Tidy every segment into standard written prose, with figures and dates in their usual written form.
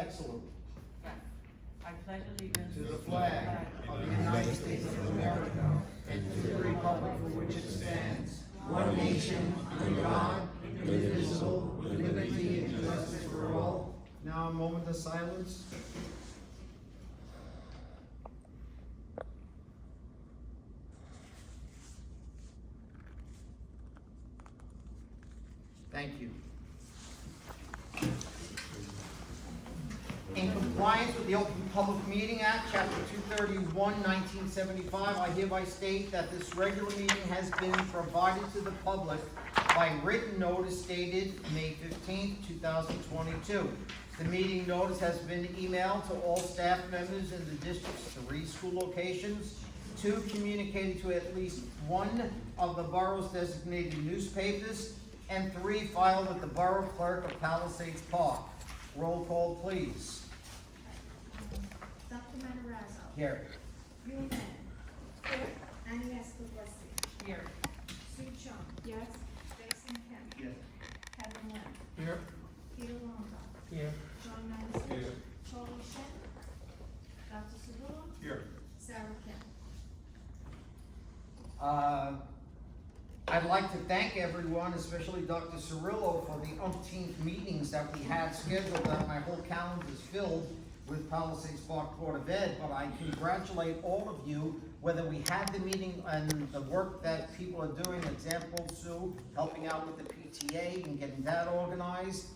Excellent. I pledge allegiance To the flag of the United States of America and to the republic for which it stands, one nation, under God, indivisible, with liberty and justice for all. Now a moment of silence. Thank you. In compliance with the Open Public Meeting Act, Chapter 231, 1975, I hereby state that this regular meeting has been provided to the public by written notice dated May 15, 2022. The meeting notice has been emailed to all staff members in the district's 3 school locations, 2 communicated to at least 1 of the borough's designated newspapers, and 3 filed with the Borough Clerk of Palisades Park. Roll call, please. Dr. Matarazzo. Here. Yulman. Here. Annie Escobar. here. Sue Chung. Yes. Jason Kemp. Yes. Kevin Lynn. Here. Peter Longo. Here. John Madison. Here. Charlie Shen. Dr. Cirillo. Here. Sarah Kim. I'd like to thank everyone, especially Dr. Cirillo, for the umpteenth meetings that we had scheduled, that my whole calendar is filled with Palisades Park Board of Ed, but I congratulate all of you, whether we had the meeting and the work that people are doing, example, Sue, helping out with the PTA and getting that organized,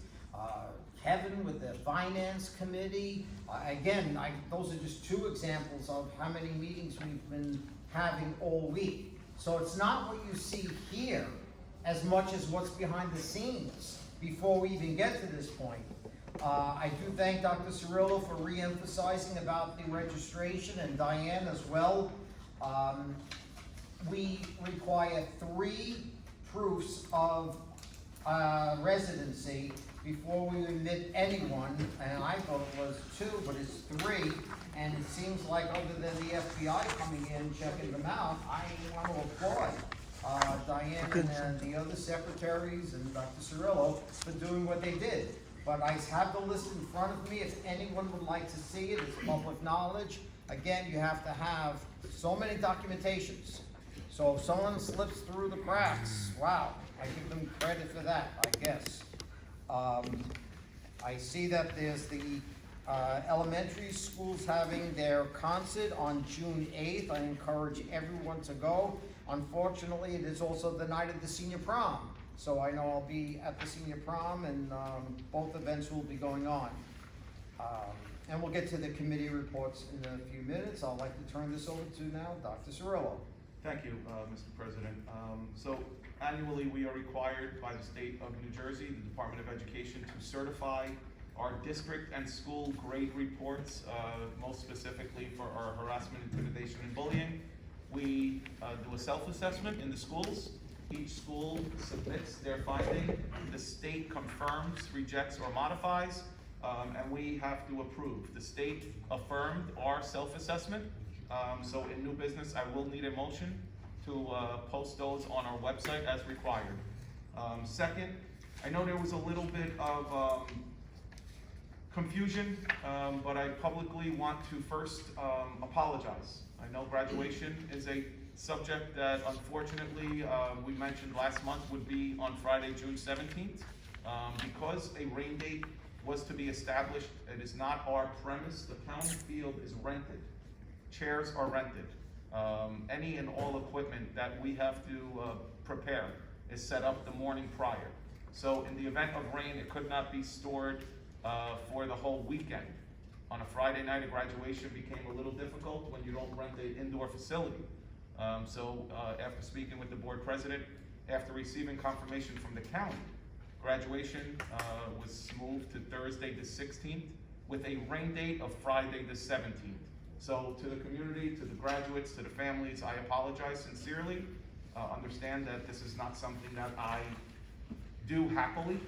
Kevin with the Finance Committee. Again, those are just 2 examples of how many meetings we've been having all week. So it's not what you see here as much as what's behind the scenes before we even get to this point. I do thank Dr. Cirillo for re-emphasizing about the registration, and Diane as well. We require 3 proofs of residency before we admit anyone, and I thought it was 2, but it's 3. And it seems like other than the FBI coming in, checking them out, I want to applaud Diane and the other secretaries and Dr. Cirillo for doing what they did. But I have the list in front of me. If anyone would like to see it, it's public knowledge. Again, you have to have so many documentations. So if someone slips through the cracks, wow, I give them credit for that, I guess. I see that there's the elementary schools having their concert on June 8th. I encourage everyone to go. Unfortunately, it is also the night of the senior prom. So I know I'll be at the senior prom, and both events will be going on. And we'll get to the committee reports in a few minutes. I'd like to turn this over to now Dr. Cirillo. Thank you, Mr. President. So annually, we are required by the state of New Jersey, the Department of Education, to certify our district and school grade reports, most specifically for our harassment, intimidation, and bullying. We do a self-assessment in the schools. Each school submits their finding. The state confirms, rejects, or modifies, and we have to approve. The state affirmed our self-assessment. So in new business, I will need a motion to post those on our website as required. Second, I know there was a little bit of confusion, but I publicly want to first apologize. I know graduation is a subject that unfortunately we mentioned last month would be on Friday, June 17th. Because a rain date was to be established, it is not our premise. The county field is rented. Chairs are rented. Any and all equipment that we have to prepare is set up the morning prior. So in the event of rain, it could not be stored for the whole weekend. On a Friday night, a graduation became a little difficult when you don't rent an indoor facility. So after speaking with the board president, after receiving confirmation from the county, graduation was moved to Thursday the 16th with a rain date of Friday the 17th. So to the community, to the graduates, to the families, I apologize sincerely. Understand that this is not something that I do happily,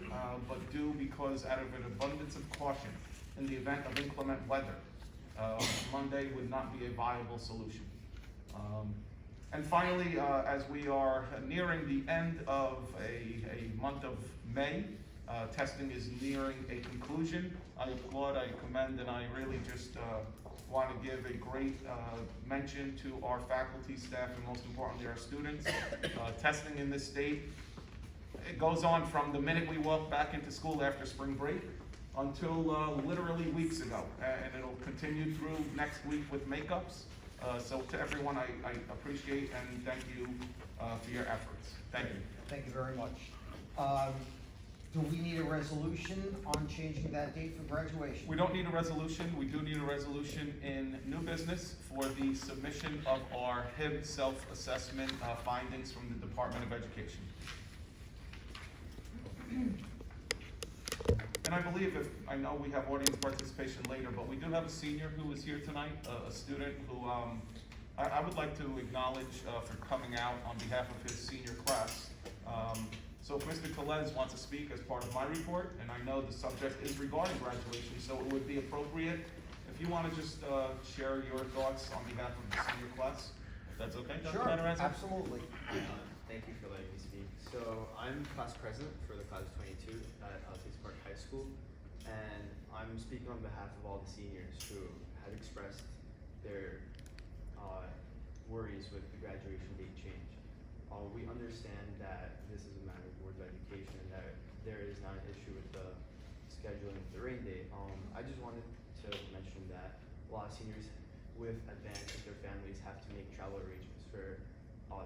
but do because out of an abundance of caution in the event of inclement weather. Monday would not be a viable solution. And finally, as we are nearing the end of a month of May, testing is nearing a conclusion. I applaud, I commend, and I really just want to give a great mention to our faculty, staff, and most importantly, our students. Testing in this state, it goes on from the minute we walk back into school after spring break until literally weeks ago, and it'll continue through next week with makeups. So to everyone, I appreciate and thank you for your efforts. Thank you. Thank you very much. Do we need a resolution on changing that date for graduation? We don't need a resolution. We do need a resolution in new business for the submission of our HIB self-assessment findings from the Department of Education. And I believe I know we have audience participation later, but we do have a senior who is here tonight, a student who I would like to acknowledge for coming out on behalf of his senior class. So if Mr. Tellez wants to speak as part of my report, and I know the subject is regarding graduation, so it would be appropriate if you want to just share your thoughts on behalf of the senior class, if that's okay, Dr. Sure, Matarazzo? absolutely. Thank you for letting me speak. So I'm class president for the class of 22 at Palisades Park High School, and I'm speaking on behalf of all the seniors who have expressed their worries with the graduation date change. We understand that this is a matter of Board of Education and that there is not an issue with the scheduling of the rain date. I just wanted to mention that a lot of seniors with advance with their families have to make travel arrangements for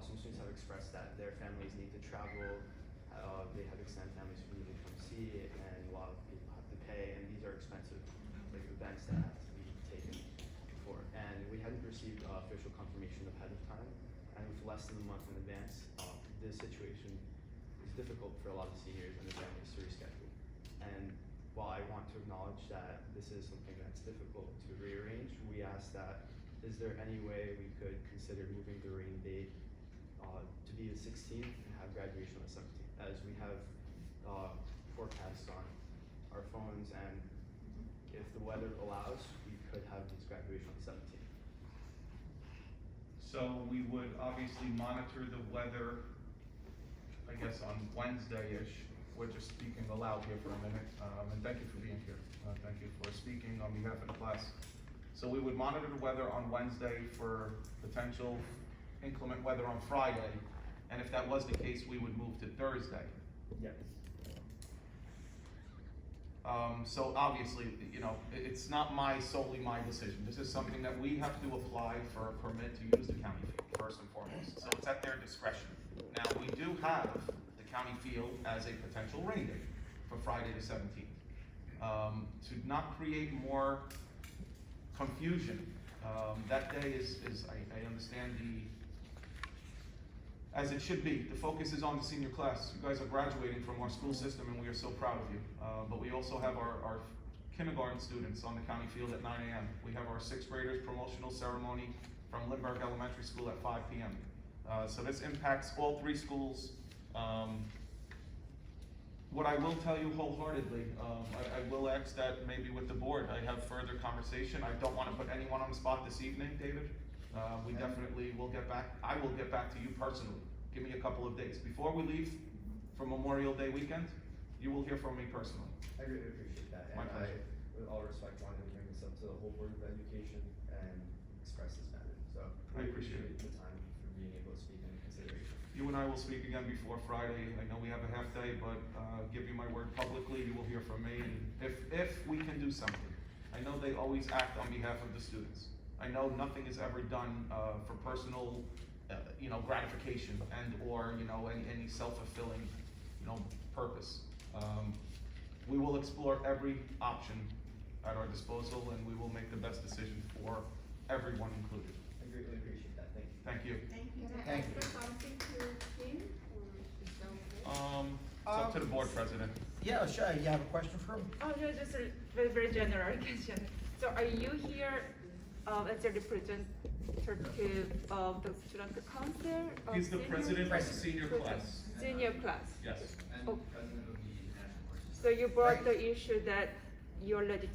some students have expressed that their families need to travel, they have extended families who need to come see it, and a lot of people have to pay, and these are expensive like events that have to be taken before. And we hadn't received official confirmation ahead of time, and with less than a month in advance, this situation is difficult for a lot of seniors and their families to reschedule. And while I want to acknowledge that this is something that's difficult to rearrange, we ask that, is there any way we could consider moving the rain date to be the 16th and have graduation on the 17th, as we have forecasts on our phones, and if the weather allows, we could have this graduation on the 17th. So we would obviously monitor the weather, I guess, on Wednesday-ish. We're just speaking aloud here for a minute, and thank you for being here. Thank you for speaking on behalf of the class. So we would monitor the weather on Wednesday for potential inclement weather on Friday, and if that was the case, we would move to Thursday. Yes. So obviously, you know, it's not solely my decision. This is something that we have to apply for a permit to use the county field, first and foremost. So it's at their discretion. Now, we do have the county field as a potential rain date for Friday the 17th. To not create more confusion, that day is I understand as it should be. The focus is on the senior class. You guys are graduating from our school system, and we are so proud of you. But we also have our kindergarten students on the county field at 9 a.m. We have our 6th graders promotional ceremony from Lindbergh Elementary School at 5 p.m. So this impacts all 3 schools. What I will tell you wholeheartedly, I will ask that maybe with the board, I have further conversation. I don't want to put anyone on the spot this evening, David. We definitely will get back. I will get back to you personally. Give me a couple of days. Before we leave for Memorial Day weekend, you will hear from me personally. I really appreciate that, My and I, pleasure. with all respect, wanted to bring this up to the whole Board of Education and express this matter, so. I appreciate it. The time for being able to speak in consideration. You and I will speak again before Friday. I know we have a half day, but give you my word publicly, you will hear from me. And if we can do something, I know they always act on behalf of the students. I know nothing is ever done for personal, gratification and or any self-fulfilling, purpose. We will explore every option at our disposal, and we will make the best decision for everyone included. I greatly appreciate that, thank you. Thank you. Thank you. Thank you. something to him, or is that okay? It's up to the board president. Yeah, sure, you have a question for him? Oh, no, just a very, very general question. So are you here as a representative of the student council? He's the president of the senior President. class. Senior class. Yes. And Oh. President of the National Orchestra. So you brought the issue that you already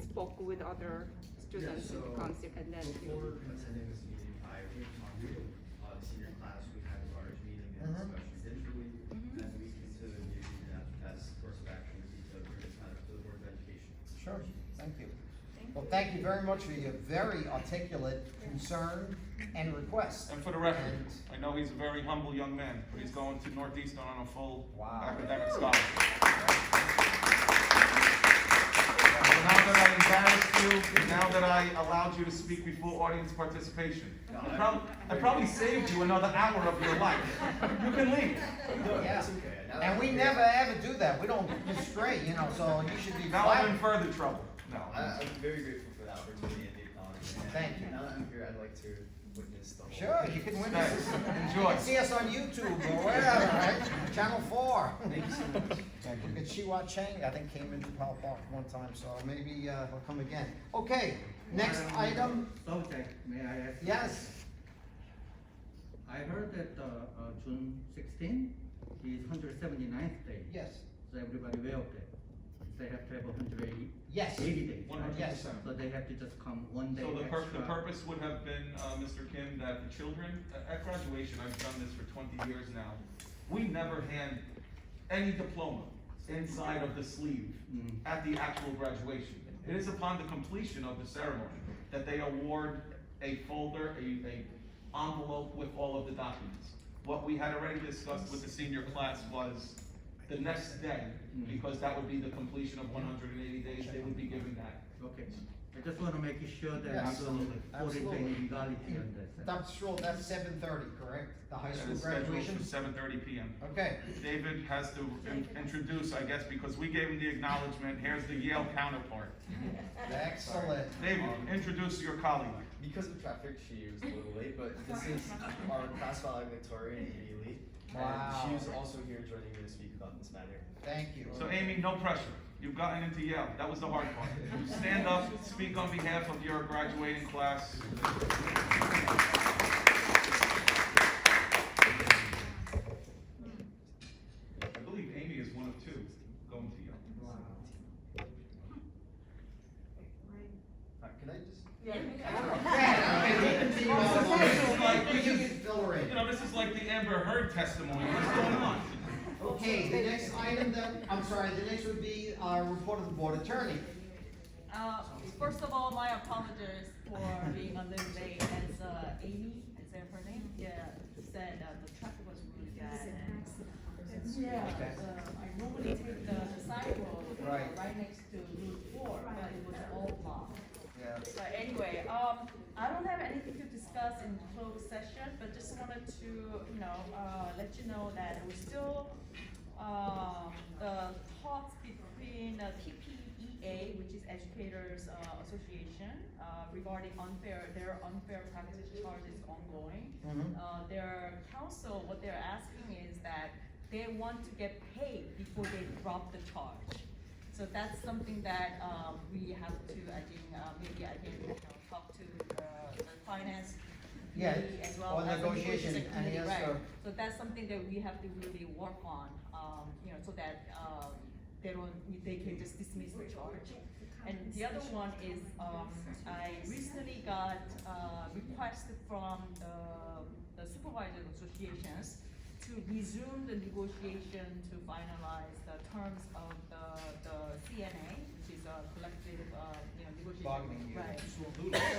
spoke with other students in the council, and then Before attending this meeting, I talked to the senior class, we had a large meeting and discussion digitally, and we considered the as course of action would be to bring this matter to the Board of Education. Sure, thank you. Well, thank you very much for your very articulate concern and request. And for the record, And- I know he's a very humble young man, but he's going to Northeastern on a full Wow. academic scholarship. Now Now that I embarrassed you, now that I allowed you to speak before audience participation, I probably saved you another hour of your life. You can leave. No, Yeah. it's okay. Now that And I'm we here, never ever do that, we don't stray, you know, so you should be Now I'm in flattered. further trouble. No. I'm very grateful for the opportunity and the acknowledgement. Thank you. Now that I'm here, I'd like to witness the whole. Sure, you can win this. Thanks. You Enjoy. can see us on YouTube or wherever, right? Channel 4. Thank you so much. Look at Shiwa Chang, I think came into Powell Park one time, so maybe he'll come again. Okay, next item, Subject, may I ask? yes. I heard that June 16 is 179th day. Yes. So everybody aware of that. They have to have 180 Yes. days. 100%. So they have to just come one day So the extra. purpose would have been, Mr. Kim, that the children, at graduation, I've done this for 20 years now, we never hand any diploma inside of the sleeve Mhm. at the actual graduation. It is upon the completion of the ceremony that they award a folder, a envelope with all of the documents. What we had already discussed with the senior class was the next day, because that would be the completion of 180 days, they would be given that. Okay. I just want to make sure that Yes, we don't fall into absolutely. any legality on that. Dr. Stroll, that's 7:30, correct? The high That school is scheduled graduation? for 7:30 p.m. Okay, David has to introduce, I guess, because we gave him the acknowledgement, here's the Yale counterpart. excellent. David, introduce your colleague. Because of traffic, she was a little late, but this is our class valedictorian, Amy Lee. Wow. And she was also here joining me to speak about this matter. Thank you. So Amy, no pressure. You've gotten into Yale. That was the hard part. Stand up, speak on behalf of your graduating class. I believe Amy is one of two going to Yale. Can I just? You can fill her in. You know, this is like the Amber Heard testimony. What's going on? Okay, the next item that, I'm sorry, the next would be our report of the board attorney. First of all, my apologies for being a little late, as Amy, is that her name? Yeah, said the traffic was really bad. Yeah, Okay. I normally take the side road, Right. right next to Route 4, but it was all blocked. Yeah. But anyway, I don't have anything to discuss in closed session, but just wanted to, let you know that we're still, the talks between TPEA, which is Educators Association, regarding their unfair practice charge is ongoing. Mhm. Their council, what they're asking is that they want to get paid before they drop the charge. So that's something that we have to, I think, maybe I can talk to the finance Yeah, committee as well or as the negotiation, negotiation and committee, yes, right? sir. So that's something that we have to really work on, so that they can just dismiss the charge. And the other one is, I recently got a request from the supervisors associations to resume the negotiation to finalize the terms of the CNA, which is a collective, negotiation. Bargaining unit. Right. So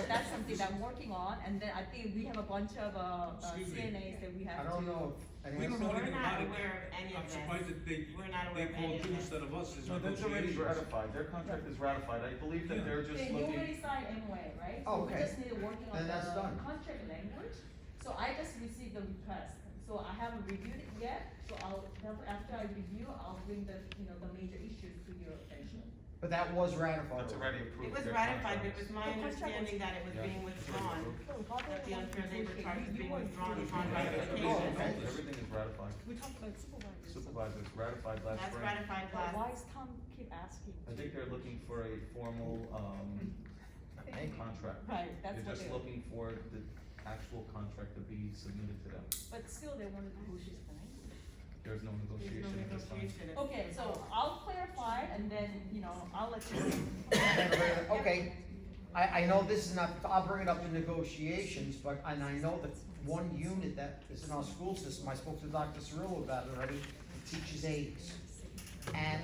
that's something that I'm working on, and then I think we have a bunch of, Excuse me. CNAs that we have I to. don't know. if We anyone- don't know We're anything not about it. aware of any of I'm this. surprised that We're not aware they of any called of you this. instead of us, it's No, that's already negotiations. ratified. Their contract is ratified. I believe that they're just You looking. already signed anyway, right? Oh, So okay. we just need to working on Then that's the done. contract language. So I just received the request, so I haven't reviewed it yet, so after I review, I'll bring the major issues to your attention. But that was ratified. That's already approved. It was their ratified, but it contracts. was my The contract understanding was- that it was Yeah. being withdrawn, that the unfair labor charge was being withdrawn upon Oh, ratification. okay. Everything is ratified. We talked about supervisors. Supervisors ratified last That's spring. ratified But last. why is Tom keep asking? I think they're looking for a formal, contract. Right, that's what They're just they're, looking for the actual contract to be submitted to them. but still they wanted to push this thing. There's no There's negotiation no at this time. negotiation. Okay, so I'll clarify and then, I'll let you know. Okay, I know this is not, I'll bring it up in negotiations, but, and I know that one unit that is in our school system, I spoke to Dr. Cirillo about it already, teaches aides. And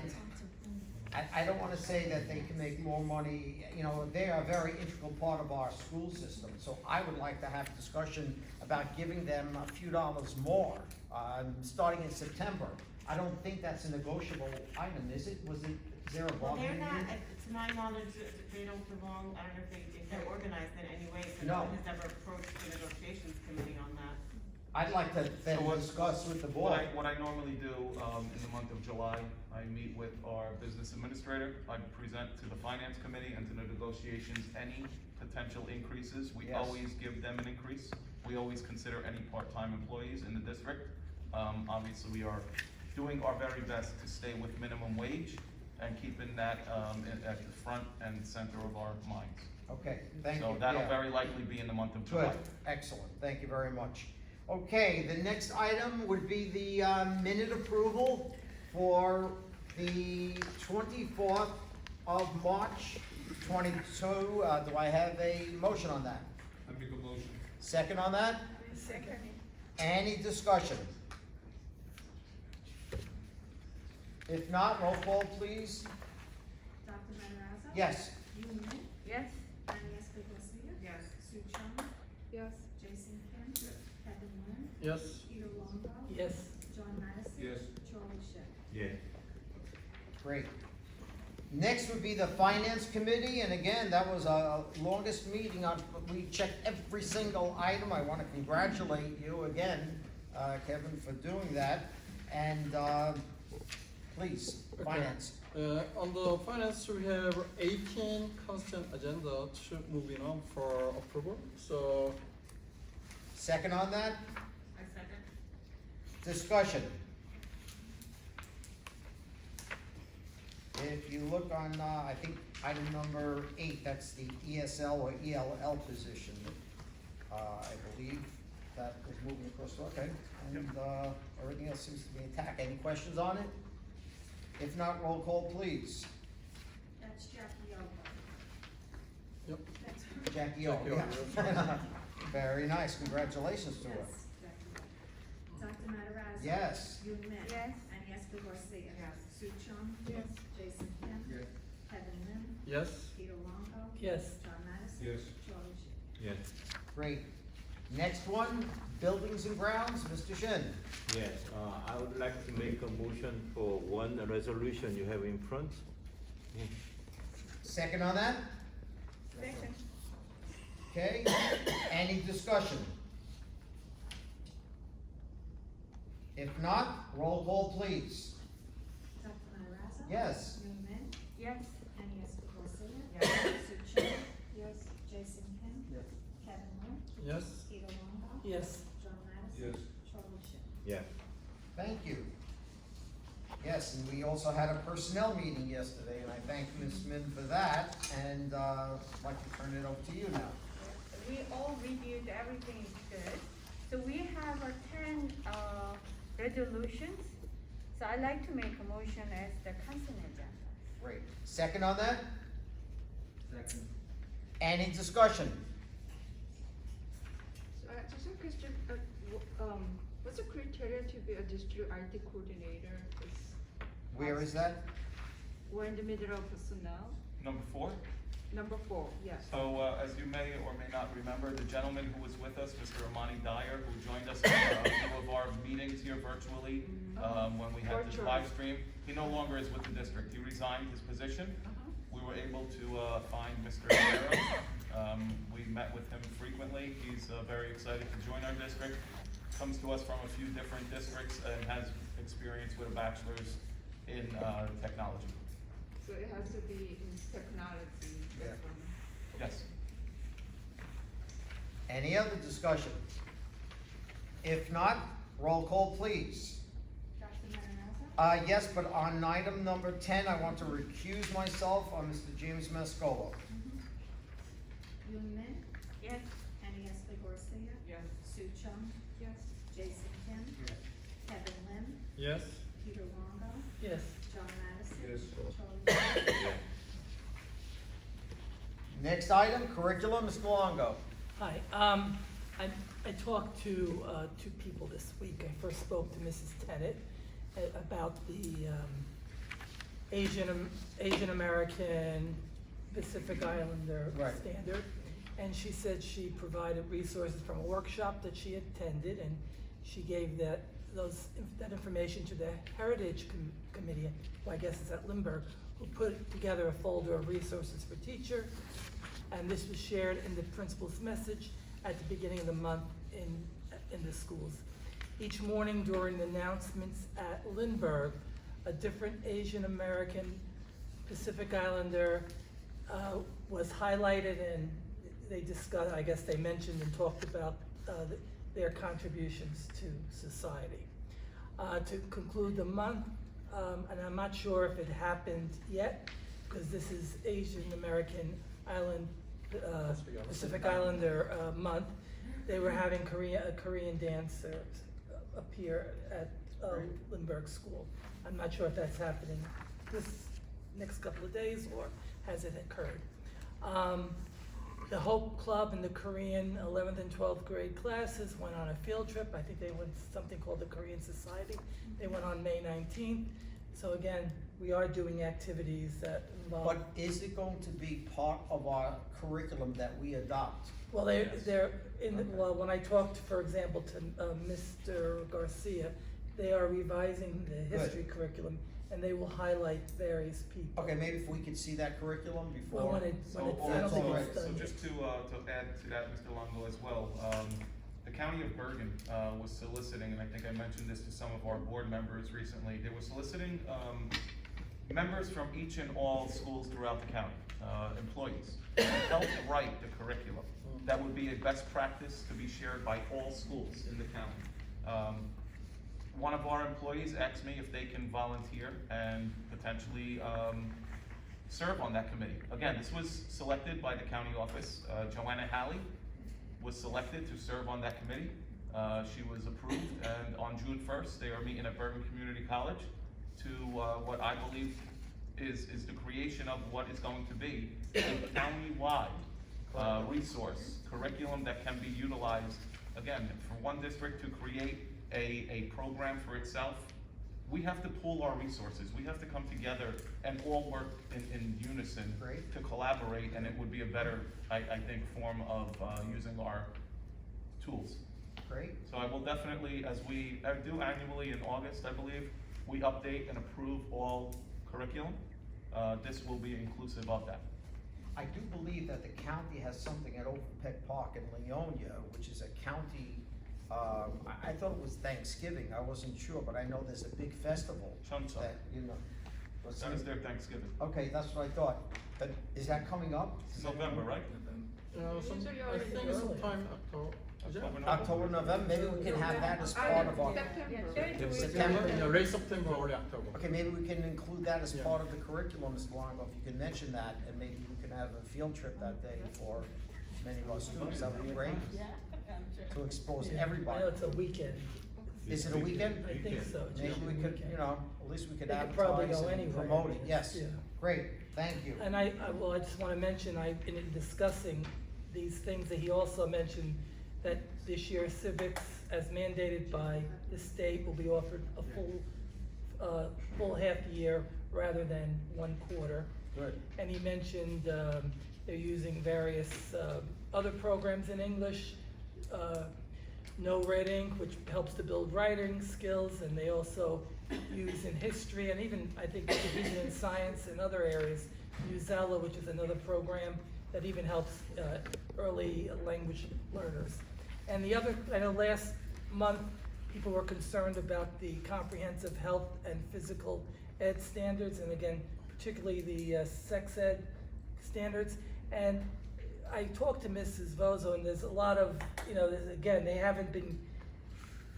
I don't wanna say that they can make more money, you know, they are a very integral part of our school system. So I would like to have discussion about giving them a few dollars more, starting in September. I don't think that's a negotiable item, is it? Is there a Well, they're bargaining not, unit? to my knowledge, they don't belong, I don't know if they're organized in any way, so No. no one has ever approached the negotiations committee on that. I'd like to then So what- discuss with the What board. what I normally do, in the month of July, I meet with our business administrator, I present to the finance committee and to the negotiations any potential increases. We Yes. always give them an increase, we always consider any part-time employees in the district. Obviously, we are doing our very best to stay with minimum wage and keeping that, at the front and center of our minds. Okay, thank you. So that'll Yeah. very likely be in the month of July. Good, excellent, thank you very much. Okay, the next item would be the minute approval for the 24th of March, 22. Do I have a motion on that? I make a motion. Second on that? Second. Any discussion? If not, roll call, please. Dr. Matarazzo? Yes. Yumi? Yes. Agnieszka Garcia? Yes. Sue Chung? Yes. Jason Kim? Kevin Lynn? Yes. Peter Longo? Yes. John Madison? Yes. Charlie Schick? Yeah. Great. Next would be the Finance Committee, and again, that was our longest meeting. We checked every single item. I want to congratulate you again, Kevin, for doing that. And please, Okay. Finance. On the finance, we have 18 constant agenda to moving on for approval. So Second on that, I second. discussion. If you look on, I think item number 8, that's the ESL or ELL position. I believe that was moving across, okay. And everything else seems to be intact. Any questions on it? If not, roll call, please. That's Jackie Oba. Yep. That's her. Jackie O, Jackie O, yeah. Very nice, congratulations to her. Yes, Jackie Oba. Dr. Matarazzo? Yes. Yumi? Yes. Agnieszka Garcia? Yes. Sue Chung? Yes. Jason Kim? Yes. Kevin Lynn? yes. Peter Longo? Yes. John Madison? Yes. Charlie Schick? Yes. Great. Next one, Buildings and Grounds, Mr. Shin. Yes, I would like to make a motion for one resolution you have in front. Second on that? Second. Okay, any discussion? If not, roll call, please. Dr. Matarazzo? Yes. Yumi? Yes. Agnieszka Garcia? Yes. Sue Chung? Yes. Jason Kim? Yes. Kevin Lynn? Yes. Peter Longo? Yes. John Madison? Yes. Charlie Schick? Yes. Thank you. Yes, and we also had a personnel meeting yesterday, and I thank Ms. Min for that, and I'd like to turn it over to you now. We all reviewed, everything is good. So we have 10 resolutions. So I'd like to make a motion as the consent agenda. Great. Second on that? Second. Any discussion? So just a question, what's the criteria to be a district IT coordinator? Where is that? We're in the middle of personnel. Number 4. Number 4, yes. So, as you may or may not remember, the gentleman who was with us, Mr. Amani Dyer, who joined us at a few of our meetings here virtually, when we had this Virtual. live stream, he no longer is with the district. He resigned his position. We were able to find Mr. Rivera. We met with him frequently. He's very excited to join our district. Comes to us from a few different districts and has experience with a bachelor's in technology. So it has to be in technology. Yeah. Yes. Any other discussion? If not, roll call, please. Dr. Matarazzo? Yes, but on item number 10, I want to recuse myself on Mr. James Mascola. Yumi? Yes. Agnieszka Garcia? Yes. Sue Chung? Yes. Jason Kim? Yes. Kevin Lynn? Yes. Peter Longo? Yes. John Madison? Yes. Charlie Schick? Yes. Next item, curriculum, Mr. Longo. Hi, I talked to, 2 people this week. I first spoke to Mrs. Tennant about the, Asian American Pacific Islander Right. standard. And she said she provided resources from a workshop that she attended, and she gave that information to the Heritage Committee, who I guess is at Lindbergh, who put together a folder of resources for teachers. And this was shared in the principal's message at the beginning of the month in the schools. Each morning during the announcements at Lindbergh, a different Asian American Pacific Islander was highlighted, and they discussed, I guess they mentioned and talked about their contributions to society. To conclude the month, and I'm not sure if it happened yet, because this is Asian American Pacific Islander month. They were having a Korean dancer appear at Lindbergh School. I'm not sure if that's happening this next couple of days or has it occurred. The Hope Club and the Korean 11th and 12th grade classes went on a field trip. I think they went something called the Korean Society. They went on May 19th. So again, we are doing activities that involve. But is it going to be part of our curriculum that we adopt? Well, they're well, when I talked, for example, to Mr. Garcia, they are revising the history curriculum, and they will highlight various people. Okay, maybe if we could see that curriculum before. Well, when it, So, I don't think it's so done yet. just to add to that, Mr. Longo, as well, the County of Bergen was soliciting, and I think I mentioned this to some of our board members recently, they were soliciting members from each and all schools throughout the county, employees, to help write the curriculum. That would be a best practice to be shared by all schools in the county. One of our employees asked me if they can volunteer and potentially serve on that committee. Again, this was selected by the county office. Joanna Halley was selected to serve on that committee. She was approved, and on June 1st, they are meeting at Bergen Community College to what I believe is the creation of what is going to be a county-wide resource curriculum that can be utilized, again, for one district to create a program for itself. We have to pool our resources. We have to come together and all work in unison. Great. To collaborate, and it would be a better, I think, form of using our tools. Great. So I will definitely, as we do annually in August, I believe, we update and approve all curriculum. This will be inclusive of that. I do believe that the county has something at Open Peck Park in Leonia, which is a county, I thought it was Thanksgiving, I wasn't sure, but I know there's a big festival. Chuncheon. That, you know. was- That is their Thanksgiving. Okay, that's what I thought, but is that coming up? November, right? I think sometime October. October, November, maybe we can have that as part of our. September? Yeah, late September, early October. Okay, maybe we can include that as part of the curriculum, Mr. Longo, if you can mention that, and maybe we can have a field trip that day for many of our students, that would be great, to expose Yeah, I everybody. know it's a weekend. Is it a weekend? I think so. It's Maybe usually we a could, weekend. you know, at least we could They could probably advertise go and anywhere. promote it, yes. Yeah. Great, thank you. And I just wanna mention, in discussing these things, that he also mentioned that this year civics, as mandated by the state, will be offered a full half year rather than 1 quarter. Good. And he mentioned, they're using various, other programs in English, No Red Ink, which helps to build writing skills, and they also use in history, and even, I think, even in science and other areas, Uzella, which is another program that even helps, early language learners. And the other, I know last month, people were concerned about the comprehensive health and physical ed standards, and again, particularly the sex ed standards. And I talked to Mrs. Vozo, and there's a lot of, again, they haven't been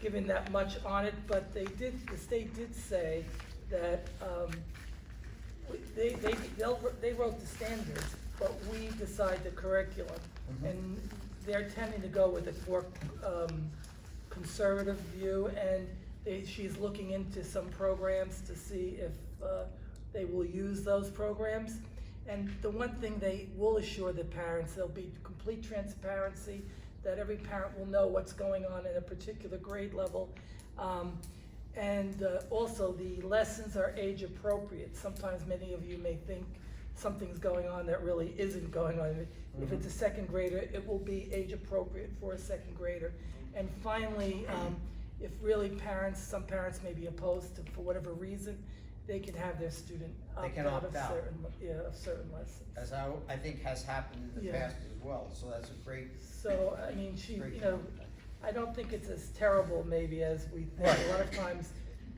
given that much on it, but the state did say that, they wrote the standards, but we decide the curriculum. And they're tending to go with a more, conservative view, and she's looking into some programs to see if, they will use those programs. And the one thing they will assure the parents, there'll be complete transparency, that every parent will know what's going on in a particular grade level. And also, the lessons are age appropriate. Sometimes many of you may think something's going on that really isn't going on. If it's a second grader, it will be age appropriate for a second grader. And finally, if really some parents may be opposed to, for whatever reason, they can have their student They opt can out opt of out. certain lessons. As I think has happened in the Yeah. past as well, so that's a great, So, I mean, she, Great you know, comment. I don't think it's as terrible maybe as we think. Right. A lot of times,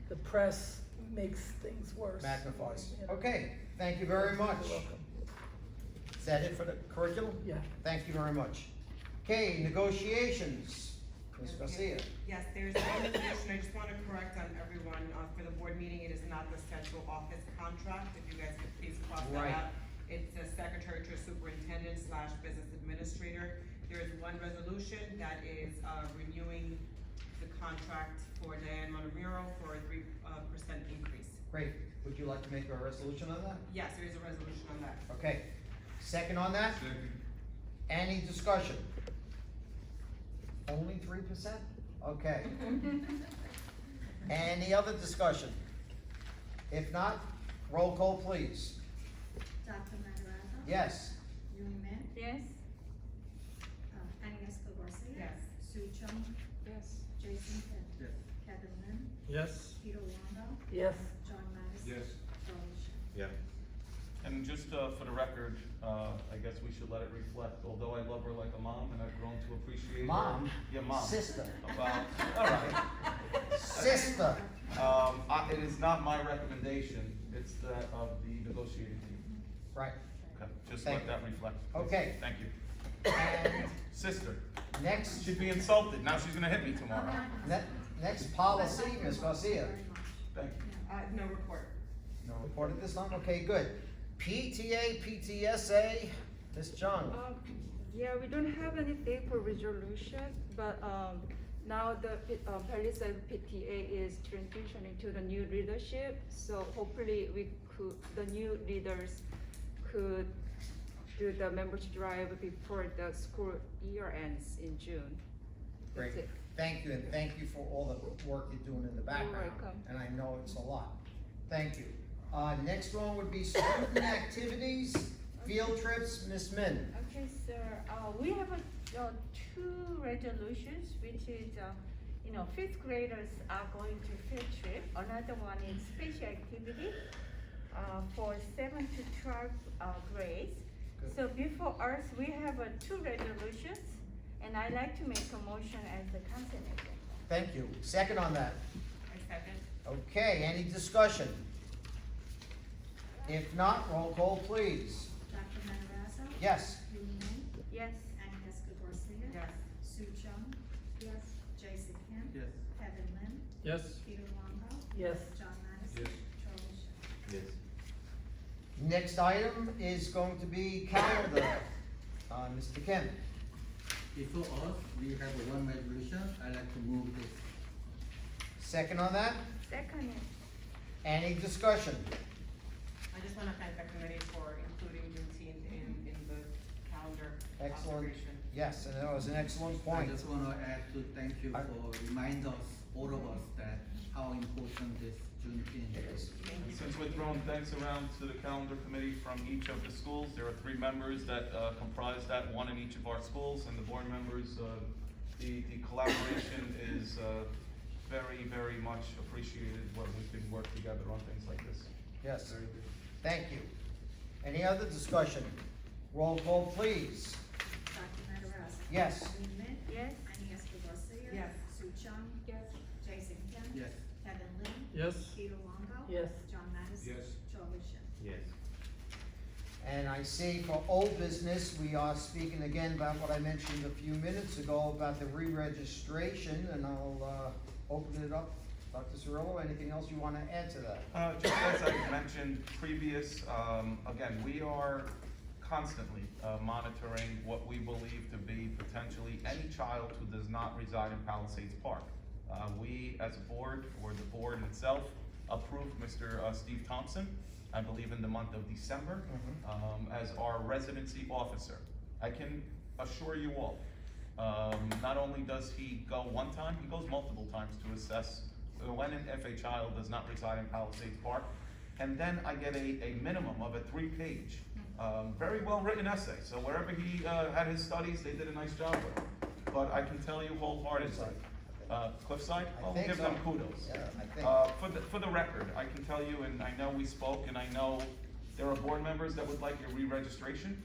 the press makes things worse. magnifies. You know. Okay, thank you very much. You're welcome. Is that it for the curriculum? Yeah. Thank you very much. Okay, negotiations, Ms. Garcia. Yes, there's one addition, I just wanna correct on everyone, for the board meeting, it is not the central office contract, if you guys could please cross Right. that out. It's the secretary to superintendent / business administrator. There is one resolution that is, renewing the contract for Diane Montemuro for a 3% increase. Great, would you like to make a resolution on that? Yes, there is a resolution on that. Okay, second on that? Any discussion? Only 3%? Okay. Any other discussion? If not, roll call please. Dr. Madrazo? Yes. Yui Min? Yes? Agnieszka Garcia? Yes. Sue Chung? Yes. Jason Kim? Yes. Kevin Lim? Yes. Peter Wanda? Yes. John Madison? Charlie Shin? Yeah. And just for the record, I guess we should let it reflect, although I love her like a mom and I've grown to appreciate her. Mom? Yeah, mom. Sister. About, all right. Sister. It is not my recommendation, it's that of the negotiating team. Right. Okay, just Thank let that reflect. Okay. Thank you. And Sister, next, she'd be insulted, now she's gonna hit me tomorrow. next policy, Ms. Garcia. Very much. Thank you. No report. No report at this time? Okay, good. PTA, PTSA, Ms. Chung. Yeah, we don't have any paper resolution, but now the Palisade PTA is transitioning to the new leadership. So hopefully the new leaders could do the membership drive before the school year ends in June. Great. That's it. Thank you, and thank you for all the work you're doing in the background. welcome. And I know it's a lot. Thank you. Next one would be student activities, field trips, Ms. Min. Okay, sir, we have two resolutions, which is, fifth graders are going to field trip. Another one is special activity, for 7 to 12 grades. Good. So before us, we have two resolutions, and I'd like to make a motion as the consent agenda. Thank you. Second on that. I second. Okay, any discussion? If not, roll call please. Dr. Madrazo? Yes. Yui Min? Yes? Agnieszka Garcia? Yes. Sue Chung? Yes. Jason Kim? Yes. Kevin Lim? Yes. Peter Wanda? Yes. John Madison? Charlie Shin? Yes. Next item is going to be calendar. Mr. Kim. Before us, we have one resolution. I'd like to move this. Second on that? Second. Any discussion? I just wanna thank the committee for including Juneteenth in the calendar Excellent. observation. Yes, and that was an excellent I point. just want to add to thank you I- for remind us, all of us, that how important this Juneteenth is. And since we're throwing thanks around to the calendar committee from each of the schools, there are 3 members that comprise that, one in each of our schools, and the board members, the collaboration is very, very much appreciated when we can work together on things like this. Yes, Very good. thank you. Any other discussion? Roll call please. Dr. Madrazo? Yes. Yui Min? Yes? Agnieszka Garcia? Yes. Sue Chung? Yes. Jason Kim? Yes. Kevin Lim? Yes. Peter Wanda? Yes. John Madison? Yes. Charlie Shin? Yes. And I see for old business, we are speaking again about what I mentioned a few minutes ago about the re-registration, and I'll open it up. Dr. Cirillo, anything else you want to add to that? Just as I mentioned previous, again, we are constantly monitoring what we believe to be potentially any child who does not reside in Palisades Park. We, as a board, or the board itself, approved Mr. Steve Thompson, I believe in the month of December, as our residency officer. I can assure you all, not only does he go one time, he goes multiple times to assess when if a child does not reside in Palisades Park. And then I get a minimum of a 3-page, very well-written essay. So wherever he had his studies, they did a nice job with it. But I can tell you wholeheartedly, Cliffside, I I'll think give so. them kudos. Yeah, I think. For the record, I can tell you, and I know we spoke, and I know there are board members that would like your re-registration.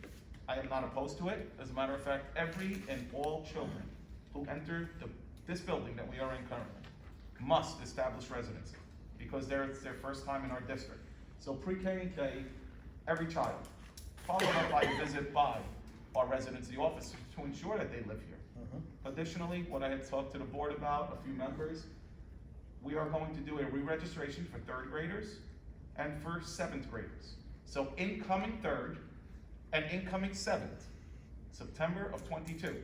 I am not opposed to it. As a matter of fact, every and all children who enter this building that we are in currently must establish residency, because it's their first time in our district. So pre-K and K, every child, followed up by a visit by our residency officer to ensure that they live here. Additionally, what I had talked to the board about, a few members, we are going to do a re-registration for 3rd graders and for 7th graders. So incoming 3rd and incoming 7th, September of 22,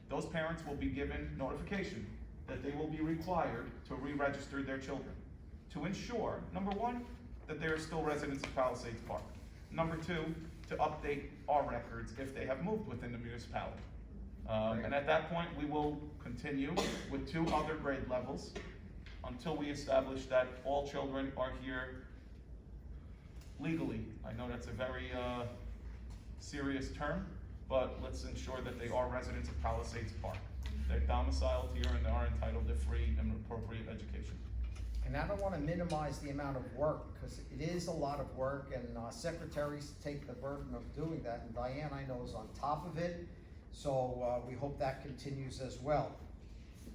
those parents will be given notification that they will be required to re-register their children to ensure, number 1, that they are still residents of Palisades Park. Number 2, to update our records if they have moved within the municipality. And at that point, we will continue with 2 other grade levels until we establish that all children are here legally. I know that's a very serious term, but let's ensure that they are residents of Palisades Park. They're domiciled here and they are entitled to free and appropriate education. And I don't wanna minimize the amount of work, because it is a lot of work, and secretaries take the burden of doing that, and Diane, I know, is on top of it. So we hope that continues as well.